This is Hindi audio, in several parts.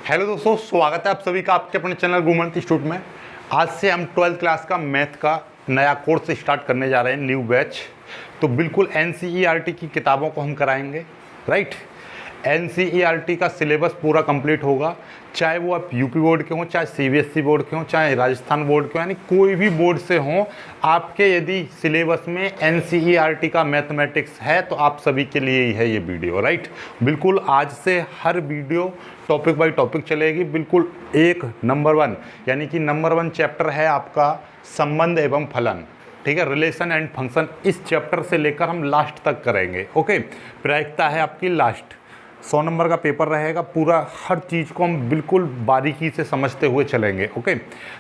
हेलो दोस्तों, स्वागत है आप सभी का आपके अपने चैनल गुरुमंत्र इंस्टीट्यूट में। आज से हम 12th क्लास का मैथ का नया कोर्स स्टार्ट करने जा रहे हैं, न्यू बैच। तो बिल्कुल एनसीईआरटी की किताबों को हम कराएंगे, राइट। एनसीईआरटी का सिलेबस पूरा कंप्लीट होगा, चाहे वो आप यूपी बोर्ड के हों, चाहे सीबीएसई बोर्ड के हों, चाहे राजस्थान बोर्ड के हों, यानी कोई भी बोर्ड से हों। आपके यदि सिलेबस में एनसीईआरटी का मैथमेटिक्स है तो आप सभी के लिए ही है ये वीडियो, राइट। बिल्कुल आज से हर वीडियो टॉपिक बाय टॉपिक चलेगी। बिल्कुल एक नंबर 1 यानी कि नंबर 1 चैप्टर है आपका संबंध एवं फलन, ठीक है, रिलेशन एंड फंक्शन। इस चैप्टर से लेकर हम लास्ट तक करेंगे, ओके। प्रायिकता है आपकी लास्ट, 100 नंबर का पेपर रहेगा। पूरा हर चीज़ को हम बिल्कुल बारीकी से समझते हुए चलेंगे, ओके।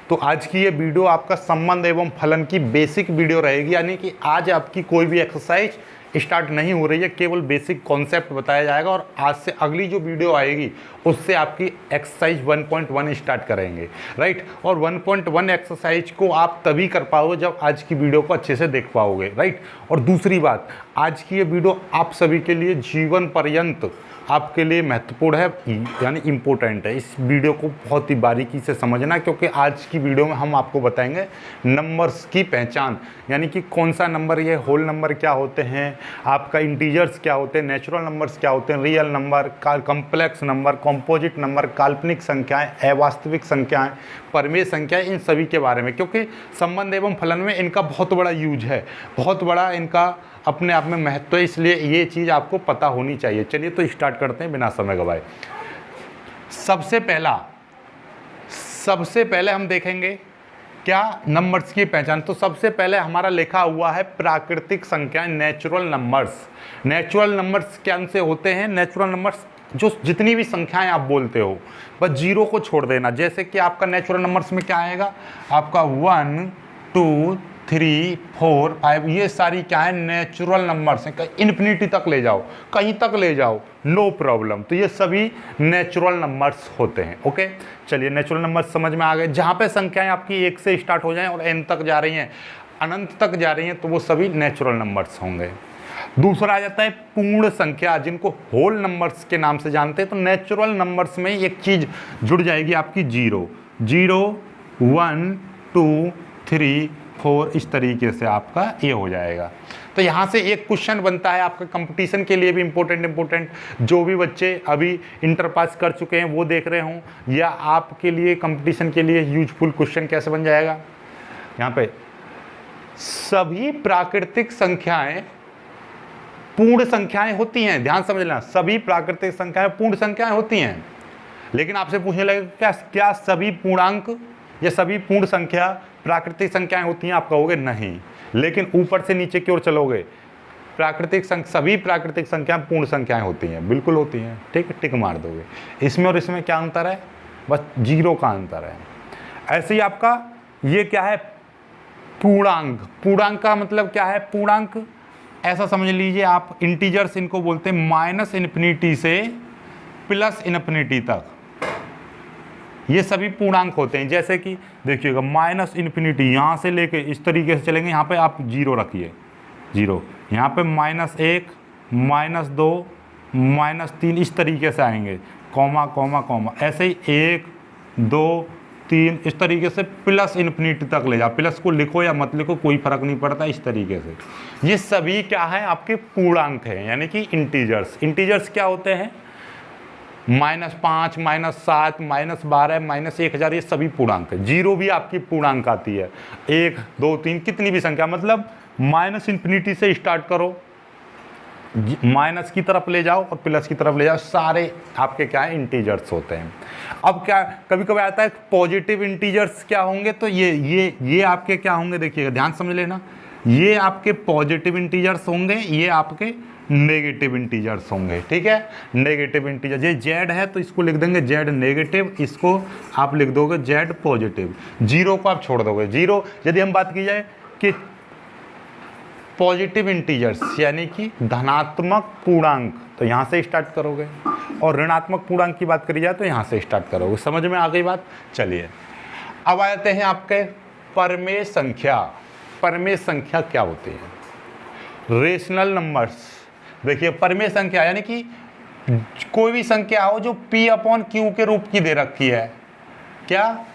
तो आज की ये वीडियो आपका संबंध एवं फलन की बेसिक वीडियो रहेगी, यानी कि आज आपकी कोई भी एक्सरसाइज स्टार्ट नहीं हो रही है, केवल बेसिक कॉन्सेप्ट बताया जाएगा। और आज से अगली जो वीडियो आएगी उससे आपकी एक्सरसाइज 1.1 स्टार्ट करेंगे, राइट। और 1.1 एक्सरसाइज को आप तभी कर पाओगे जब आज की वीडियो को अच्छे से देख पाओगे, राइट। और दूसरी बात, आज की ये वीडियो आप सभी के लिए जीवन पर्यंत आपके लिए महत्वपूर्ण है, यानी इम्पोर्टेंट है। इस वीडियो को बहुत ही बारीकी से समझना, क्योंकि आज की वीडियो में हम आपको बताएंगे नंबर्स की पहचान, यानी कि कौन सा नंबर, ये होल नंबर क्या होते हैं, आपका इंटीजर्स क्या होते हैं, नेचुरल नंबर्स क्या होते हैं, real number, complex number, composite number, काल्पनिक संख्याएं, अवास्तविक संख्याएं, परमेय संख्याएं, इन सभी के बारे में। क्योंकि संबंध एवं फलन में इनका बहुत बड़ा यूज है, बहुत बड़ा इनका अपने आप में महत्व है, इसलिए ये चीज़ आपको पता होनी चाहिए। चलिए तो स्टार्ट करते हैं बिना समय गवाए। सबसे पहले हम देखेंगे क्या नंबर्स की पहचान। तो सबसे पहले हमारा लिखा हुआ है प्राकृतिक संख्याएं, नेचुरल नंबर्स। नेचुरल नंबर्स क्या से होते हैं? नेचुरल नंबर्स जो जितनी भी संख्याएं आप बोलते हो, बस जीरो को छोड़ देना। जैसे कि आपका नेचुरल नंबर्स में क्या आएगा, आपका 1 2 3 4 5, ये सारी क्या है, नेचुरल नंबर्स हैं। इन्फिनिटी तक ले जाओ, कहीं तक ले जाओ, नो प्रॉब्लम। तो ये सभी नेचुरल नंबर्स होते हैं, ओके। चलिए नेचुरल नंबर्स समझ में आ गए। जहाँ पे संख्याएं आपकी 1 से स्टार्ट हो जाएं और n तक जा रही हैं, अनंत तक जा रही हैं, तो वो सभी नेचुरल नंबर्स होंगे। दूसरा आ जाता है पूर्ण संख्या, जिनको होल नंबर्स के नाम से जानते हैं। तो नेचुरल नंबर्स में एक चीज़ जुड़ जाएगी आपकी, 0 0 1 2 3 4, इस तरीके से आपका ये हो जाएगा। तो यहाँ से एक क्वेश्चन बनता है आपका, कंपटीशन के लिए भी इम्पोर्टेंट जो भी बच्चे अभी इंटर पास कर चुके हैं वो देख रहे हों, या आपके लिए कंपटीशन के लिए यूजफुल क्वेश्चन कैसे बन जाएगा। यहाँ पे सभी प्राकृतिक संख्याएं पूर्ण संख्याएं होती हैं, ध्यान समझना। सभी प्राकृतिक संख्याएं पूर्ण संख्याएं होती हैं। लेकिन आपसे पूछने लगेगा क्या सभी पूर्णांक या सभी पूर्ण संख्या प्राकृतिक संख्याएं होती हैं? आप कहोगे नहीं, लेकिन ऊपर से नीचे की ओर चलोगे, सभी प्राकृतिक संख्याएं पूर्ण संख्याएं होती हैं, बिल्कुल होती हैं, ठीक है, टिक मार दोगे। इसमें और इसमें क्या अंतर है? बस 0 का अंतर है। ऐसे ही आपका ये क्या है, पूर्णांक। पूर्णांक का मतलब क्या है? पूर्णांक ऐसा समझ लीजिए आप, इंटीजर्स इनको बोलते हैं, -∞ से +∞ तक ये सभी पूर्णांक होते हैं। जैसे कि देखिएगा, -∞ यहाँ से लेके इस तरीके से चलेंगे, यहाँ पे आप 0 रखिए, 0, यहाँ पे -1 -2 -3, इस तरीके से आएंगे, कॉमा कॉमा कॉमा, ऐसे ही 1 2 3, इस तरीके से +∞ तक ले जाओ। प्लस को लिखो या मत लिखो, कोई फर्क नहीं पड़ता, इस तरीके से। ये सभी क्या है, आपके पूर्णांक हैं, यानी कि इंटीजर्स। इंटीजर्स क्या होते हैं? -5 -7 -12 -1000, ये सभी पूर्णांक है। 0 भी आपकी पूर्णांक आती है, 1 2 3, कितनी भी संख्या, मतलब -∞ से स्टार्ट करो, माइनस की तरफ ले जाओ और प्लस की तरफ ले जाओ, सारे आपके क्या है, इंटीजर्स होते हैं। अब क्या कभी कभी आता है पॉजिटिव इंटीजर्स क्या होंगे, तो ये आपके क्या होंगे, देखिएगा ध्यान समझ लेना, ये आपके पॉजिटिव इंटीजर्स होंगे, ये आपके नेगेटिव इंटीजर्स होंगे, ठीक है। नेगेटिव इंटीजर, ये जेड है तो इसको लिख देंगे जेड नेगेटिव, इसको आप लिख दोगे जेड पॉजिटिव। 0 को आप छोड़ दोगे। 0 यदि हम बात की जाए कि पॉजिटिव इंटीजर्स यानी कि धनात्मक पूर्णांक, तो यहाँ से स्टार्ट करोगे, और ऋणात्मक पूर्णांक की बात करी जाए तो यहाँ से स्टार्ट करोगे। समझ में आ गई बात। चलिए अब आते हैं आपके परमेय संख्या। परमेय संख्या क्या होती है? Rational numbers. देखिए परमेय संख्या यानी कि कोई भी संख्या हो जो p अपॉन क्यू के रूप की दे रखी है, क्या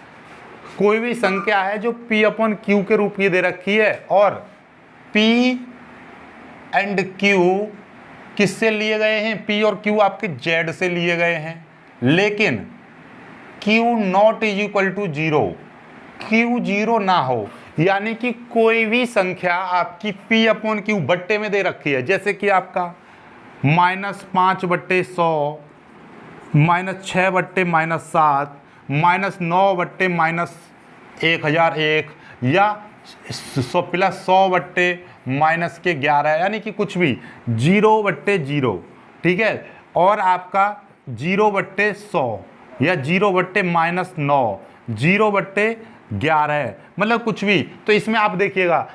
कोई भी संख्या है जो p अपॉन क्यू के रूप की दे रखी है और p एंड q किससे लिए गए हैं, p और q आपके z से लिए गए हैं, लेकिन q naught is equal to 0, q 0 ना हो, यानी कि कोई भी संख्या आपकी p अपॉन क्यू बट्टे में दे रखी है, जैसे कि आपका -5/100, -6/-7, -9/-1001 या 100+100/-11, यानी कि कुछ भी 0/0, ठीक है। और आपका 0/100 या 0/-9, 0/11, मतलब कुछ भी। तो इसमें आप देखिएगा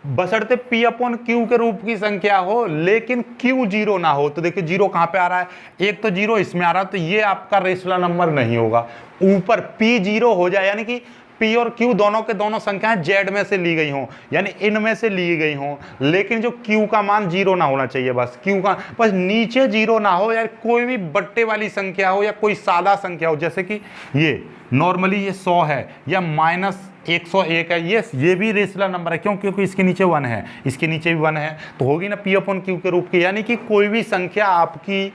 बशर्ते p अपॉन क्यू के रूप की संख्या हो लेकिन q 0 ना हो, तो देखिए 0 कहाँ पे आ रहा है, एक तो 0 इसमें आ रहा है, तो ये आपका रेशनल नंबर नहीं होगा। ऊपर p 0 हो जाए, यानी कि p और q दोनों के दोनों संख्याएं z में से ली गई हों, यानी इनमें से ली गई हों, लेकिन जो q का मान 0 ना होना चाहिए, बस q का बस नीचे 0 ना हो, यार कोई भी बट्टे वाली संख्या हो या कोई सादा संख्या हो, जैसे कि ये नॉर्मली ये 100 है या -101 है, ये भी रेशनल नंबर है, क्यों, क्योंकि इसके नीचे 1 है, इसके नीचे भी 1 है, तो होगी ना p अपॉन क्यू के रूप की, यानी कि कोई भी संख्या आपकी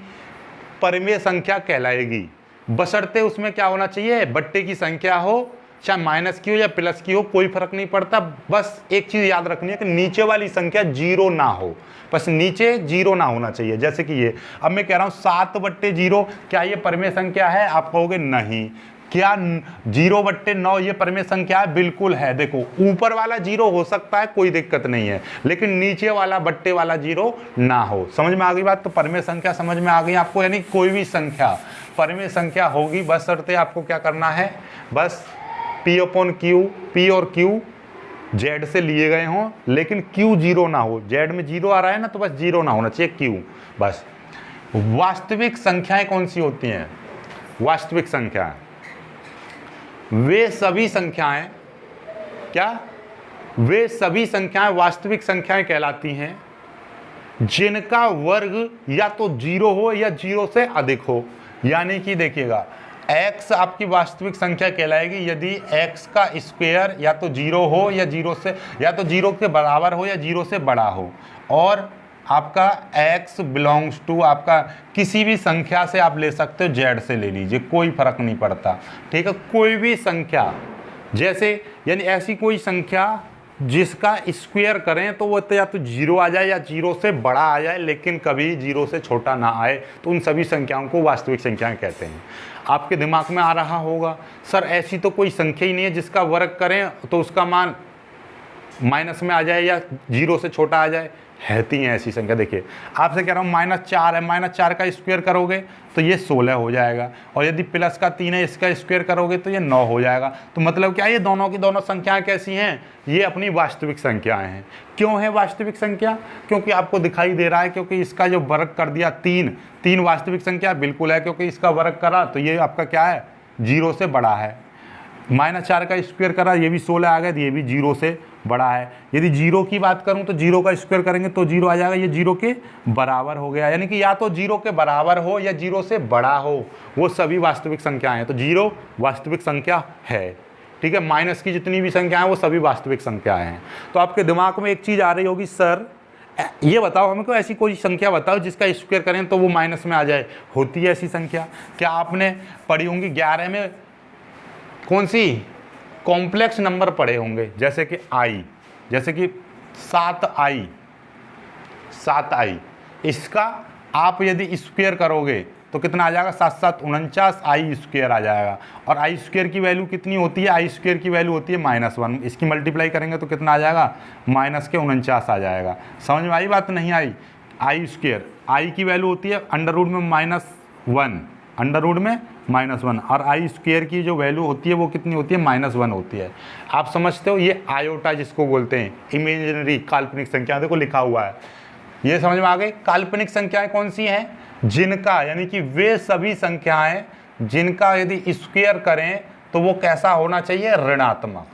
परिमेय संख्या कहलाएगी, बशर्ते उसमें क्या होना चाहिए, बट्टे की संख्या हो, चाहे माइनस की हो या प्लस की हो, कोई फर्क नहीं पड़ता। बस एक चीज याद रखनी है कि नीचे वाली संख्या 0 ना हो, बस नीचे 0 ना होना चाहिए। जैसे कि ये अब मैं कह रहा हूं 7/0, क्या ये परिमेय संख्या है, आप कहोगे नहीं। क्या 0/9 ये परिमेय संख्या है, बिल्कुल है। देखो ऊपर वाला 0 हो सकता है, कोई दिक्कत नहीं है, लेकिन नीचे वाला बट्टे वाला 0 ना हो। समझ में आ गई बात। तो परिमेय संख्या समझ में आ गई आपको, यानी कोई भी संख्या परिमेय संख्या होगी, बस शर्ते आपको क्या करना है, बस p अपॉन क्यू, p और q z से लिए गए हों, लेकिन q 0 ना हो, z में 0 आ रहा है ना, तो बस 0 ना होना चाहिए q, बस। वास्तविक संख्याएं कौन सी होती हैं, वास्तविक संख्याएं वे सभी संख्याएं, क्या वे सभी संख्याएं वास्तविक संख्याएं कहलाती हैं जिनका वर्ग या तो 0 हो या 0 से अधिक हो। यानी कि देखिएगा x आपकी वास्तविक संख्या कहलाएगी यदि x का स्क्वायर या तो 0 हो या 0 से, या तो 0 के बराबर हो या 0 से बड़ा हो, और आपका x बिलोंग्स टू आपका किसी भी संख्या से आप ले सकते हो, z से ले लीजिए, कोई फर्क नहीं पड़ता, ठीक है। कोई भी संख्या, जैसे यानी ऐसी कोई संख्या जिसका स्क्वायर करें तो वो तो या तो 0 आ जाए या 0 से बड़ा आ जाए, लेकिन कभी 0 से छोटा ना आए, तो उन सभी संख्याओं को वास्तविक संख्याएं कहते हैं। आपके दिमाग में आ रहा होगा सर ऐसी तो कोई संख्या ही नहीं है जिसका वर्ग करें तो उसका मान माइनस में आ जाए या 0 से छोटा आ जाए, रहती हैं ऐसी संख्या। देखिए आपसे कह रहा हूँ -4 है, -4 का स्क्वायर करोगे तो ये 16 हो जाएगा, और यदि प्लस का 3 है इसका स्क्वायर करोगे तो ये 9 हो जाएगा। तो मतलब क्या, ये दोनों की दोनों संख्याएं कैसी हैं, ये अपनी वास्तविक संख्याएं हैं। क्यों है वास्तविक संख्या, क्योंकि आपको दिखाई दे रहा है, क्योंकि इसका जो वर्ग कर दिया 3 वास्तविक संख्या बिल्कुल है, क्योंकि इसका वर्ग करा तो ये आपका क्या है, 0 से बड़ा है। -4 का स्क्वायर करा, ये भी 16 आ गया, तो ये भी 0 से बड़ा है। यदि 0 की बात करूं तो 0 का स्क्वायर करेंगे तो 0 आ जाएगा, ये 0 के बराबर हो गया। यानी कि या तो 0 के बराबर हो या 0 से बड़ा हो, वो सभी वास्तविक संख्याएं हैं। तो 0 वास्तविक संख्या है, ठीक है। माइनस की जितनी भी संख्याएं वो सभी वास्तविक संख्याएं हैं। तो आपके दिमाग में एक चीज़ आ रही होगी, सर ये बताओ हमको ऐसी कोई संख्या बताओ जिसका स्क्वायर करें तो वो माइनस में आ जाए। होती है ऐसी संख्या, क्या आपने पढ़ी होंगी 11 में, कौन सी, कॉम्प्लेक्स नंबर पढ़े होंगे, जैसे कि आई, जैसे कि 7i, इसका आप यदि स्क्वायर करोगे तो कितना आ जाएगा, 7×7 = 49 i² आ जाएगा। और आई स्क्वायर की वैल्यू कितनी होती है, आई स्क्वायर की वैल्यू होती है -1, इसकी मल्टीप्लाई करेंगे तो कितना आ जाएगा, -49 आ जाएगा। समझ में आई बात, नहीं आई। आई स्क्वायर, आई की वैल्यू होती है अंडर रूट में -1, और आई स्क्वायर की जो वैल्यू होती है वो कितनी होती है, -1 होती है। आप समझते हो, ये आयोटा जिसको बोलते हैं, इमेजिनरी काल्पनिक संख्या, देखो लिखा हुआ है, ये समझ में आ गई। काल्पनिक संख्याएं कौन सी हैं, जिनका, यानी कि वे सभी संख्याएं जिनका यदि स्क्वायर करें तो वो कैसा होना चाहिए, ऋणात्मक।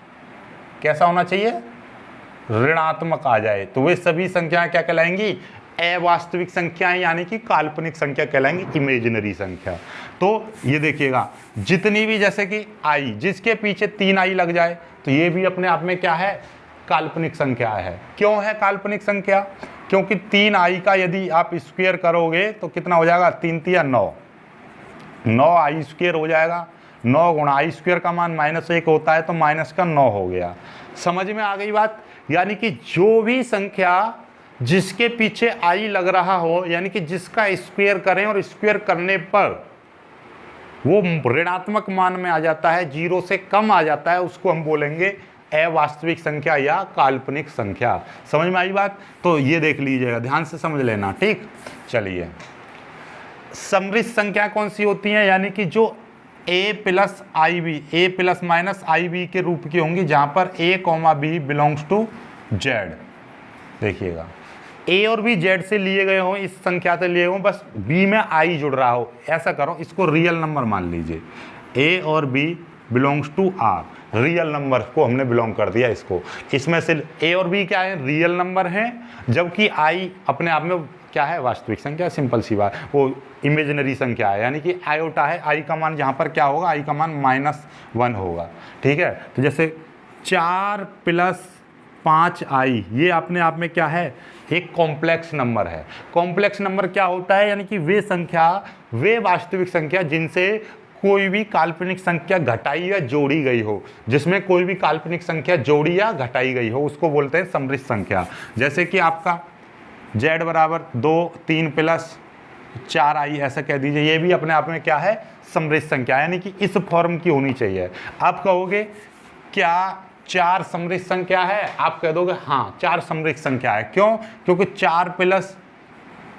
कैसा होना चाहिए, ऋणात्मक आ जाए, तो वे सभी संख्याएं क्या कहलाएंगी, अवास्तविक संख्याएं यानी कि काल्पनिक संख्या कहलाएंगी, इमेजिनरी संख्या। तो ये देखिएगा जितनी भी, जैसे कि आई, जिसके पीछे 3 आई लग जाए तो ये भी अपने आप में क्या है, काल्पनिक संख्या है। क्यों है काल्पनिक संख्या? क्योंकि 3 आई का यदि आप स्क्वायर करोगे तो कितना हो जाएगा, 3 तिया 9, 9 आई स्क्वायर हो जाएगा। 9 गुणा आई स्क्वायर का मान -1 होता है तो माइनस का 9 हो गया। समझ में आ गई बात? यानी कि जो भी संख्या जिसके पीछे आई लग रहा हो, यानी कि जिसका स्क्वायर करें और स्क्वायर करने पर वो ऋणात्मक मान में आ जाता है, 0 से कम आ जाता है, उसको हम बोलेंगे अवास्तविक संख्या या काल्पनिक संख्या। समझ में आई बात? तो ये देख लीजिएगा, ध्यान से समझ लेना, ठीक। चलिए, समृद्ध संख्या कौन सी होती है? यानी कि जो a plus i b, a plus minus i b के रूप की होंगी, जहां पर a, b belongs to z। देखिएगा a और b z से लिए गए हो, इस संख्या से लिए हो, बस b में i जुड़ रहा हो। ऐसा करो, इसको रियल नंबर मान लीजिए। a और b belongs to r, real number को हमने बिलोंग कर दिया इसको। इसमें से a और b क्या है, रियल नंबर है, जबकि i अपने आप में क्या है, वास्तविक संख्या। सिंपल सी बात, वो इमेजिनरी संख्या है, यानी कि आयोटा है। i का मान जहाँ पर क्या होगा, i का मान -1 होगा, ठीक है। तो जैसे 4 + 5i, ये अपने आप में क्या है, एक कॉम्प्लेक्स नंबर है। कॉम्प्लेक्स नंबर क्या होता है, यानी कि वे संख्या, वे वास्तविक संख्या जिनसे कोई भी काल्पनिक संख्या घटाई या जोड़ी गई हो, जिसमें कोई भी काल्पनिक संख्या जोड़ी या घटाई गई हो, उसको बोलते हैं समृद्ध संख्या। जैसे कि आपका z बराबर 2, 3 + 4i ऐसा कह दीजिए, ये भी अपने आप में क्या है, समृद्ध संख्या, यानी कि इस फॉर्म की होनी चाहिए। आप कहोगे क्या 4 समृद्ध संख्या है? आप कह दोगे हाँ 4 समृद्ध संख्या है। क्यों? क्योंकि 4 +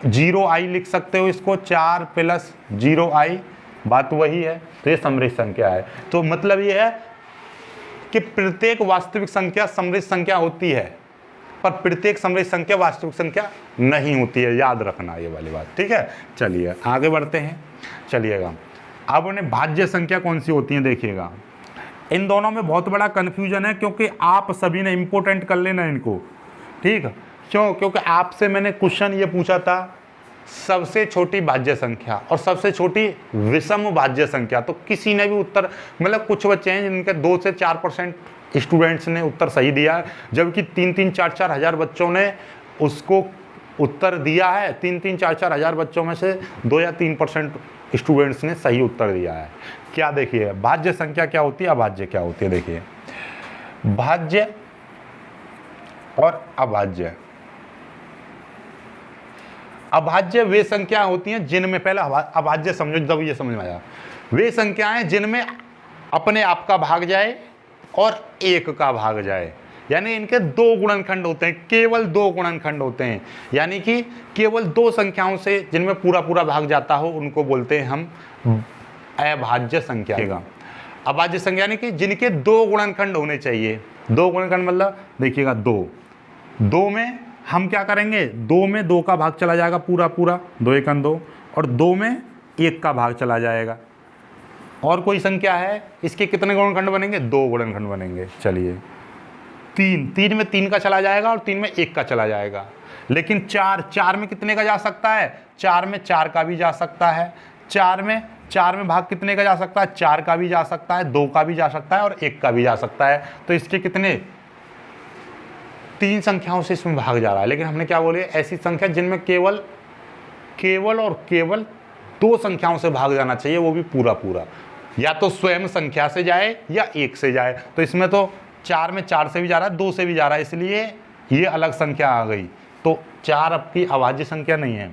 0i लिख सकते हो इसको, 4 + 0i, बात वही है। तो ये समृद्ध संख्या है। तो मतलब ये है कि प्रत्येक वास्तविक संख्या समृद्ध संख्या होती है, पर प्रत्येक समृद्ध संख्या वास्तविक संख्या नहीं होती है, याद रखना ये वाली बात, ठीक है। चलिए आगे बढ़ते हैं। चलिएगा, अब उन्हें भाज्य संख्या कौन सी होती है, देखिएगा। इन दोनों में बहुत बड़ा कन्फ्यूजन है, क्योंकि आप सभी ने इंपॉर्टेंट कर लेना इनको, ठीक। क्यों? क्योंकि आपसे मैंने क्वेश्चन ये पूछा था, सबसे छोटी भाज्य संख्या और सबसे छोटी विषम भाज्य संख्या, तो किसी ने भी उत्तर, मतलब कुछ बच्चे हैं जिनके 2 से 4% स्टूडेंट्स ने उत्तर सही दिया है, जबकि 3-3, 4-4 हज़ार बच्चों ने उसको उत्तर दिया है। 3-3, 4-4 हज़ार बच्चों में से 2 या 3% स्टूडेंट्स ने सही उत्तर दिया है। क्या देखिए, भाज्य संख्या क्या होती है, अभाज्य क्या होती है। देखिए, भाज्य और अभाज्य। अभाज्य वे संख्या होती हैं जिनमें, पहले अभाज्य समझो जब ये समझ में आया, वे संख्याएं जिनमें अपने आप का भाग जाए और 1 का भाग जाए, यानी इनके 2 गुणनखंड होते हैं, केवल 2 गुणनखंड होते हैं, यानी कि केवल 2 संख्याओं से जिनमें पूरा पूरा भाग जाता हो, उनको बोलते हैं हम अभाज्य संख्या। अभाज्य संख्या यानी कि जिनके 2 गुणनखंड होने चाहिए। 2 गुणनखंड मतलब देखिएगा, 2 में हम क्या करेंगे, 2 में 2 का भाग चला जाएगा पूरा पूरा, 2 × 2, और 2 में 1 का भाग चला जाएगा। और कोई संख्या है, इसके कितने गुणनखंड बनेंगे, 2 गुणनखंड बनेंगे। चलिए, 3 में 3 का चला जाएगा और 3 में 1 का चला जाएगा। लेकिन 4 में कितने का जा सकता है, 4 में 4 का भी जा सकता है। 4 में भाग कितने का जा सकता है, 4 का भी जा सकता है, 2 का भी जा सकता है और 1 का भी जा सकता है। तो इसके कितने, 3 संख्याओं से इसमें भाग जा रहा है। लेकिन हमने क्या बोले, ऐसी संख्या जिनमें केवल और केवल 2 संख्याओं से भाग जाना चाहिए, वो भी पूरा पूरा, या तो स्वयं संख्या से जाए या 1 से जाए। तो इसमें तो 4 में 4 से भी जा रहा है, 2 से भी जा रहा है, इसलिए ये अलग संख्या आ गई। तो 4 आपकी अभाज्य संख्या नहीं है।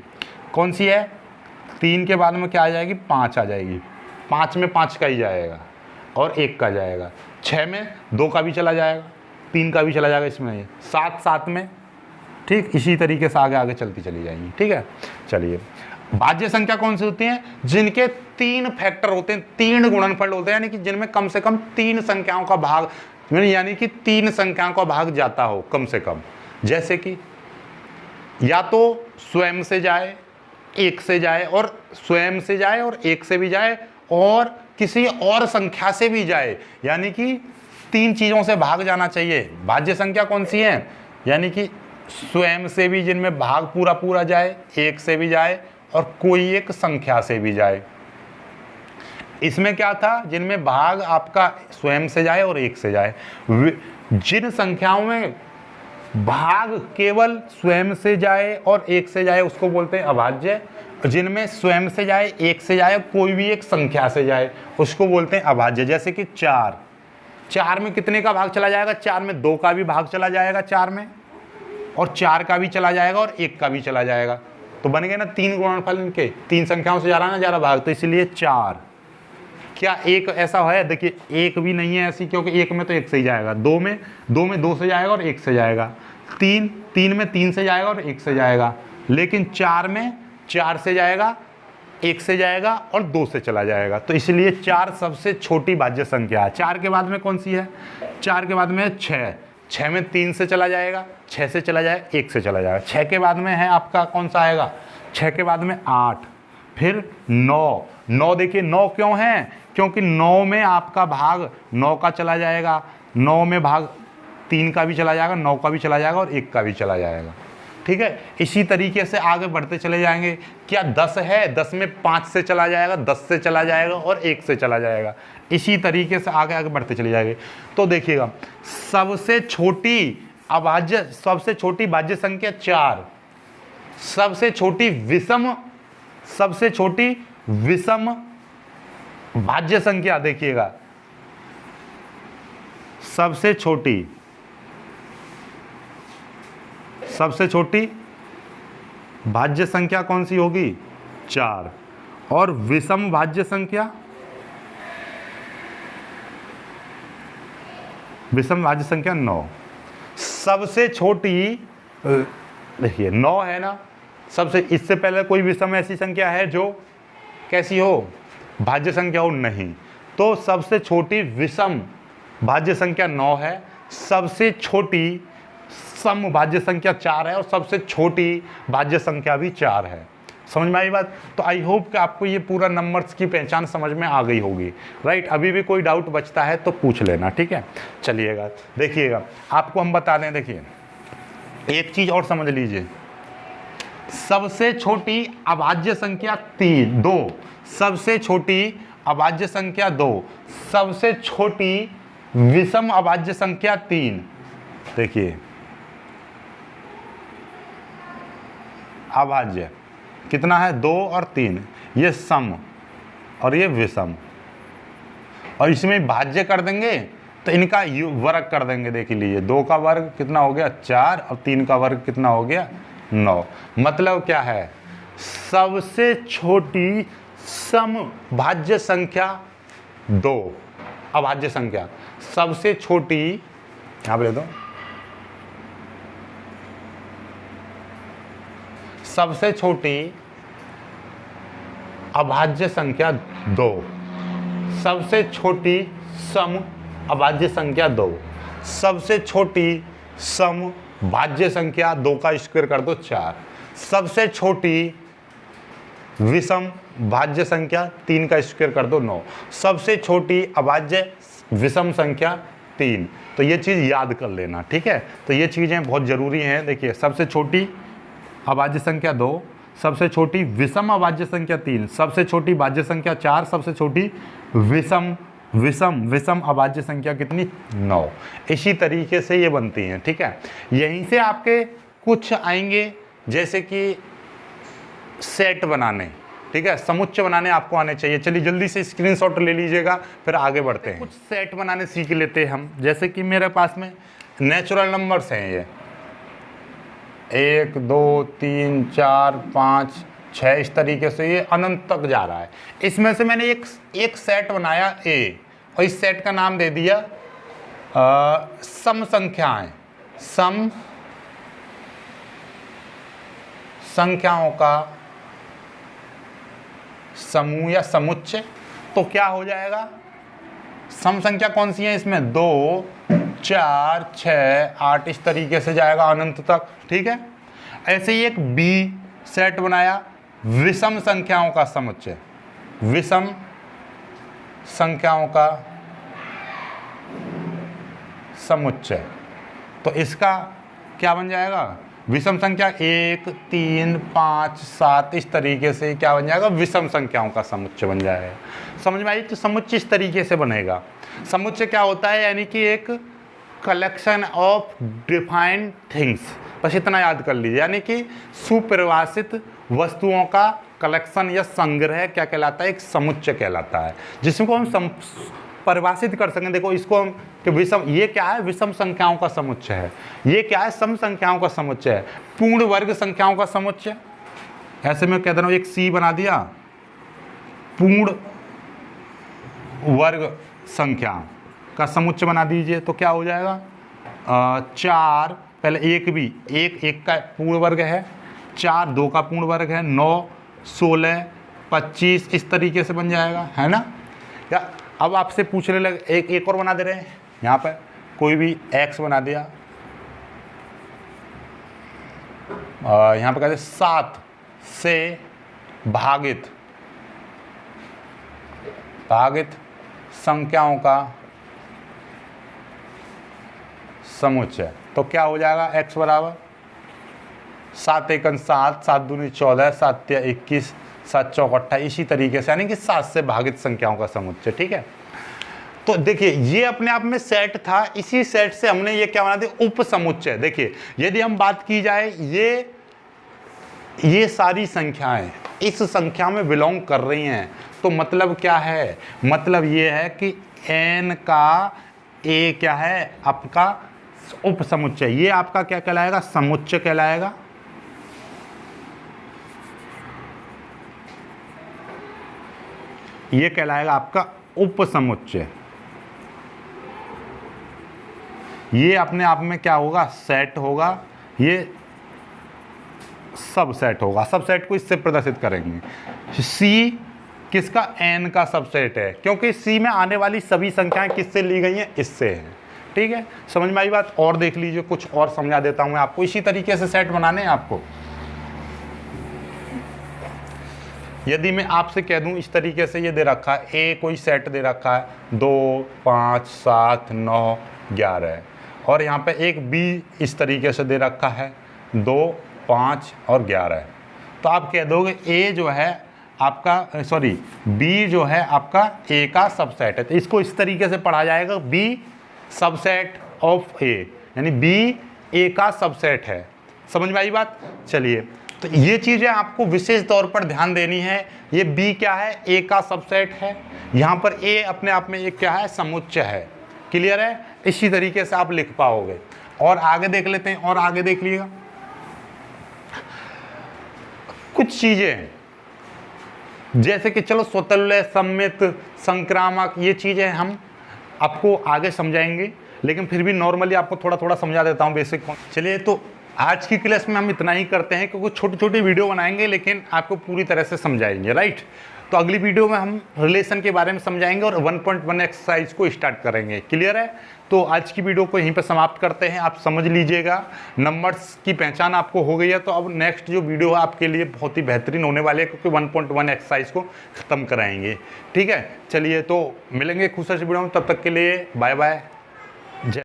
कौन सी है, 3 के बाद में क्या आ जाएगी, 5 आ जाएगी। 5 में 5 का ही जाएगा और 1 का जाएगा। 6 में 2 का भी चला जाएगा, 3 का भी चला जाएगा इसमें। 7 में, ठीक, इसी तरीके से आगे आगे चलती चली जाएंगी, ठीक है। चलिए, भाज्य संख्या कौन सी होती हैं, जिनके 3 फैक्टर होते हैं, 3 गुणनफल होते हैं, यानी कि जिनमें कम से कम 3 संख्याओं का भाग, यानी कि 3 संख्याओं का भाग जाता हो कम से कम। जैसे कि या तो स्वयं से जाए, 1 से जाए, और स्वयं से जाए और 1 से भी जाए, और किसी और संख्या से भी जाए, यानी कि 3 चीज़ों से भाग जाना चाहिए। भाज्य संख्या कौन सी है, यानी कि स्वयं से भी जिनमें भाग पूरा पूरा जाए, एक से भी जाए और कोई एक संख्या से भी जाए। इसमें क्या था, जिनमें भाग आपका स्वयं से जाए और एक से जाए। जिन संख्याओं में भाग केवल स्वयं से जाए और एक से जाए उसको बोलते हैं अभाज्य। जिनमें स्वयं से जाए, एक से जाए, कोई भी एक संख्या से जाए उसको बोलते हैं अभाज्य। जैसे कि 4 में कितने का भाग चला जाएगा? 4 में 2 का भी भाग चला जाएगा 4 में, और 4 का भी चला जाएगा और 1 का भी चला जाएगा। तो बन गए ना 3 गुणनफल इनके, 3 संख्याओं से जा रहा है ना जा रहा भाग, तो इसलिए 4। क्या एक ऐसा है? देखिए एक भी नहीं है ऐसी, क्योंकि एक में तो 1 से ही जाएगा, 2 में 2 से जाएगा और 1 से जाएगा, 3 में 3 से जाएगा और 1 से जाएगा, लेकिन 4 में 4 से जाएगा, 1 से जाएगा और 2 से चला जाएगा। तो इसलिए 4 सबसे छोटी भाज्य संख्या है। 4 के बाद में कौन सी है? 4 के बाद में 6 में 3 से चला जाएगा, 6 से चला जाएगा, 1 से चला जाएगा। 6 के बाद में है आपका कौन सा आएगा? 6 के बाद में 8, फिर 9 देखिए 9 क्यों है? क्योंकि 9 में आपका भाग 9 का चला जाएगा, 9 में भाग 3 का भी चला जाएगा, 9 का भी चला जाएगा और 1 का भी चला जाएगा। ठीक है, इसी तरीके से आगे बढ़ते चले जाएंगे। क्या 10 है? 10 में 5 से चला जाएगा, 10 से चला जाएगा और 1 से चला जाएगा। इसी तरीके से आगे आगे बढ़ते चले जाएंगे। तो देखिएगा सबसे छोटी अभाज्य, सबसे छोटी भाज्य संख्या 4, सबसे छोटी विषम भाज्य संख्या देखिएगा, सबसे छोटी भाज्य संख्या कौन सी होगी? 4। और विषम भाज्य संख्या, विषम भाज्य संख्या 9। सबसे छोटी देखिए 9 है ना, सबसे, इससे पहले कोई विषम ऐसी संख्या है जो कैसी हो? भाज्य संख्या हो? नहीं। तो सबसे छोटी विषम भाज्य संख्या 9 है, सबसे छोटी सम भाज्य संख्या 4 है और सबसे छोटी भाज्य संख्या भी 4 है। समझ में आई बात? तो आई होप कि आपको ये पूरा नंबर्स की पहचान समझ में आ गई होगी, राइट। अभी भी कोई डाउट बचता है तो पूछ लेना, ठीक है। चलिएगा देखिएगा, आपको हम बता दें, देखिए एक चीज़ और समझ लीजिए, सबसे छोटी अभाज्य संख्या 2, सबसे छोटी अभाज्य संख्या 2, सबसे छोटी विषम अभाज्य संख्या 3। देखिए अभाज्य कितना है? 2 और 3, ये सम और ये विषम, और इसमें भाज्य कर देंगे तो इनका वर्ग कर देंगे। देख लीजिए 2 का वर्ग कितना हो गया? 4, और 3 का वर्ग कितना हो गया? 9। मतलब क्या है? सबसे छोटी सम भाज्य संख्या 2 अभाज्य संख्या, सबसे छोटी, यहाँ पे ले दो, सबसे छोटी अभाज्य संख्या 2, सबसे छोटी सम अभाज्य संख्या 2, सबसे छोटी सम भाज्य संख्या 2 का स्क्वायर कर दो 4, सबसे छोटी विषम भाज्य संख्या 3 का स्क्वायर कर दो 9, सबसे छोटी अभाज्य विषम संख्या 3। तो ये चीज़ याद कर लेना, ठीक है। तो ये चीज़ें बहुत ज़रूरी हैं। देखिए सबसे छोटी अभाज्य संख्या 2, सबसे छोटी विषम अभाज्य संख्या 3, सबसे छोटी भाज्य संख्या 4, सबसे छोटी विषम अभाज्य संख्या कितनी? 9। इसी तरीके से ये बनती हैं, ठीक है। यहीं से आपके कुछ आएंगे, जैसे कि सेट बनाने, ठीक है, समुच्चय बनाने आपको आने चाहिए। चलिए जल्दी से स्क्रीनशॉट ले लीजिएगा, फिर आगे बढ़ते हैं। कुछ सेट बनाने सीख लेते हैं हम। जैसे कि मेरे पास में नेचुरल नंबर्स हैं, ये 1 2 3 4 5 6, इस तरीके से ये अनंत तक जा रहा है। इसमें से मैंने एक सेट बनाया ए, और इस सेट का नाम दे दिया सम संख्याएं, सम संख्याओं का समूह या समुच्चय। तो क्या हो जाएगा? सम संख्या कौन सी है इसमें? 2 4 6 8, इस तरीके से जाएगा अनंत तक, ठीक है। ऐसे ही एक बी सेट बनाया, विषम संख्याओं का समुच्चय, विषम संख्याओं का समुच्चय। तो इसका क्या बन जाएगा? विषम संख्या 1, 3, 5, 7 इस तरीके से क्या बन जाएगा, विषम संख्याओं का समुच्चय बन जाएगा। समझ में आई? तो समुच्चय इस तरीके से बनेगा। समुच्चय क्या होता है, यानी कि एक कलेक्शन ऑफ डिफाइंड थिंग्स, बस इतना याद कर लीजिए, यानी कि सुपरिभाषित वस्तुओं का कलेक्शन या संग्रह क्या कहलाता है, एक समुच्चय कहलाता है, जिसको हम परिभाषित कर सकें। देखो इसको हम कि विषम, ये क्या है, विषम संख्याओं का समुच्चय है, ये क्या है, सम संख्याओं का समुच्चय है, पूर्ण वर्ग संख्याओं का समुच्चय। ऐसे में कह दे रहा हूं, एक सी बना दिया, पूर्ण वर्ग संख्या का समुच्चय बना दीजिए, तो क्या हो जाएगा, 4, पहले एक भी, एक का पूर्ण वर्ग है, 4 2 का पूर्ण वर्ग है, 9 16 25 इस तरीके से बन जाएगा, है ना। या अब आपसे पूछने लगे, एक और बना दे रहे हैं, यहाँ पर कोई भी x बना दिया, यहाँ पर कहते 7 से भागित संख्याओं का समुच्चय, तो क्या हो जाएगा, x बराबर 7 एकन 7, 7 दूनी 14, 7 तिया 21, 7 चौक 28, इसी तरीके से, यानी कि 7 से भागित संख्याओं का समुच्चय। ठीक है, तो देखिए ये अपने आप में सेट था, इसी सेट से हमने ये क्या बना दिया, उप समुच्चय। देखिए यदि हम बात की जाए, ये सारी संख्याएं इस संख्या में बिलोंग कर रही हैं, तो मतलब क्या है, मतलब ये है कि n का a क्या है, आपका उप समुच्चय, ये आपका क्या कहलाएगा, समुच्चय कहलाएगा। ये कहलाएगा आपका उप समुच्चय। ये अपने आप में क्या होगा, सेट होगा, ये सब सेट होगा। सब सेट को इससे प्रदर्शित करेंगे। सी किसका, n का सबसेट है, क्योंकि सी में आने वाली सभी संख्याएं किससे ली गई हैं, इससे है। ठीक है, समझ में आई बात। और देख लीजिए, कुछ और समझा देता हूं मैं आपको, इसी तरीके से सेट बनाने हैं आपको। यदि मैं आपसे कह दूं इस तरीके से, ये दे रखा है ए, कोई सेट दे रखा है 2 5 7 9 11, और यहाँ पे एक बी इस तरीके से दे रखा है 2 5 और 11, तो आप कह दोगे ए जो है आपका, सॉरी बी जो है आपका ए का सबसेट है, तो इसको इस तरीके से पढ़ा जाएगा, बी सबसेट ऑफ ए, यानी बी ए का सबसेट है। समझ में आई बात। चलिए, तो ये चीज़ें आपको विशेष तौर पर ध्यान देनी है। ये बी क्या है, ए का सबसेट है, यहाँ पर ए अपने आप में एक क्या है, समुच्चय है। क्लियर है, इसी तरीके से आप लिख पाओगे। और आगे देख लेते हैं, और आगे देख लीजिएगा कुछ चीज़ें, जैसे कि चलो स्वतुल्य, सम्मित, संक्रामक, ये चीज़ें हम आपको आगे समझाएंगे, लेकिन फिर भी नॉर्मली आपको थोड़ा थोड़ा समझा देता हूँ बेसिक। चलिए, तो आज की क्लास में हम इतना ही करते हैं, क्योंकि छोटी छोटी वीडियो बनाएंगे लेकिन आपको पूरी तरह से समझाएंगे, राइट। तो अगली वीडियो में हम रिलेशन के बारे में समझाएंगे और 1.1 एक्सरसाइज को स्टार्ट करेंगे। क्लियर है, तो आज की वीडियो को यहीं पर समाप्त करते हैं। आप समझ लीजिएगा, नंबर्स की पहचान आपको हो गई है, तो अब नेक्स्ट जो वीडियो है आपके लिए बहुत ही बेहतरीन होने वाले है, क्योंकि 1.1 एक्सरसाइज को ख़त्म कराएंगे। ठीक है, चलिए तो मिलेंगे खुश वीडियो में, तब तक के लिए बाय बाय।